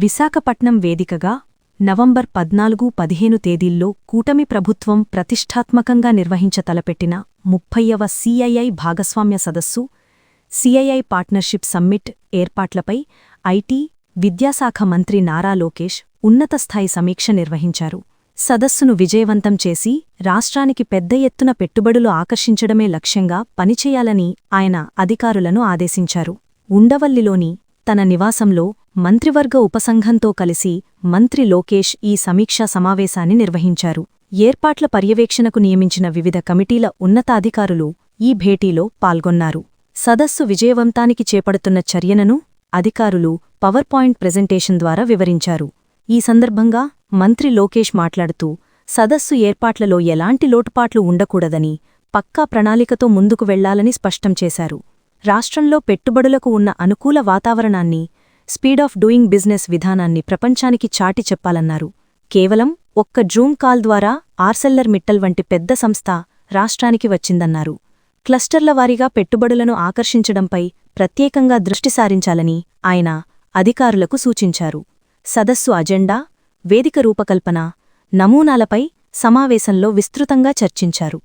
విశాఖపట్నం వేదికగా నవంబర్ 14-15 తేదీల్లో కూటమి ప్రభుత్వం ప్రతిష్ఠాత్మకంగా నిర్వహించతలపెట్టిన 30వ సిఐఐ భాగస్వామ్య సదస్సు సిఐఐ పార్ట్నర్షిప్ సమ్మిట్ ఏర్పాట్లపై ఐటీ, విద్యాశాఖ మంత్రి నారా లోకేష్ ఉన్నతస్థాయి సమీక్ష నిర్వహించారు. సదస్సును విజయవంతం చేసి రాష్ట్రానికి పెద్ద ఎత్తున పెట్టుబడులు ఆకర్షించడమే లక్ష్యంగా పనిచేయాలని ఆయన అధికారులను ఆదేశించారు. ఉండవల్లిలోని తన నివాసంలో మంత్రివర్గ ఉపసంఘంతో కలిసి మంత్రి లోకేష్ ఈ సమీక్షా సమావేశాన్ని నిర్వహించారు. ఏర్పాట్ల పర్యవేక్షణకు నియమించిన వివిధ కమిటీల ఉన్నతాధికారులు ఈ భేటీలో పాల్గొన్నారు. సదస్సు విజయవంతానికి చేపడుతున్న చర్యలను అధికారులు పవర్ పాయింట్ ప్రెజెంటేషన్ ద్వారా వివరించారు. ఈ సందర్భంగా మంత్రి లోకేష్ మాట్లాడుతూ సదస్సు ఏర్పాట్లలో ఎలాంటి లోటుపాట్లు ఉండకూడదని, పక్కా ప్రణాళికతో ముందుకు వెళ్లాలని స్పష్టం చేశారు. రాష్ట్రంలో పెట్టుబడులకు ఉన్న అనుకూల వాతావరణాన్ని, స్పీడ్ ఆఫ్ డూయింగ్ బిజినెస్ విధానాన్ని ప్రపంచానికి చాటి చెప్పాలన్నారు. కేవలం ఒక్క జూమ్ కాల్ ద్వారా ఆర్సెల్లర్ మిట్టల్ వంటి పెద్ద సంస్థ రాష్ట్రానికి వచ్చిందన్నారు. క్లస్టర్ల వారీగా పెట్టుబడులను ఆకర్షించడంపై ప్రత్యేకంగా దృష్టి సారించాలని ఆయన అధికారులకు సూచించారు. సదస్సు అజెండా, వేదిక రూపకల్పన, నమూనాలపై సమావేశంలో విస్తృతంగా చర్చించారు.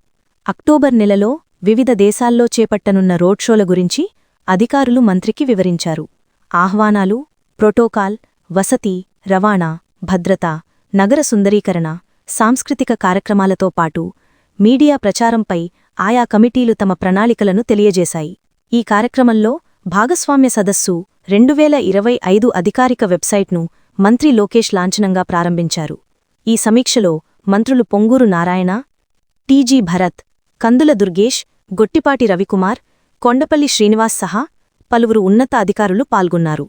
అక్టోబర్ నెలలో వివిధ దేశాల్లో చేపట్టనున్న రోడ్ షోల గురించి అధికారులు మంత్రికి వివరించారు. ఆహ్వానాలు, ప్రోటోకాల్, వసతి, రవాణా, భద్రత, నగర సుందరీకరణ, సాంస్కృతిక కార్యక్రమాలతో పాటు మీడియా ప్రచారంపై ఆయా కమిటీలు తమ ప్రణాళికలను తెలియజేశాయి. ఈ కార్యక్రమంలో భాగస్వామ్య సదస్సు 2025 అధికారిక వెబ్సైట్ను మంత్రి లోకేష్ లాంఛనంగా ప్రారంభించారు. ఈ సమీక్షలో మంత్రులు పొంగూరు నారాయణ, టీజీ భరత్, కందుల దుర్గేష్, గొట్టిపాటి రవికుమార్, కొండపల్లి శ్రీనివాస్ సహా పలువురు ఉన్నత అధికారులు పాల్గొన్నారు.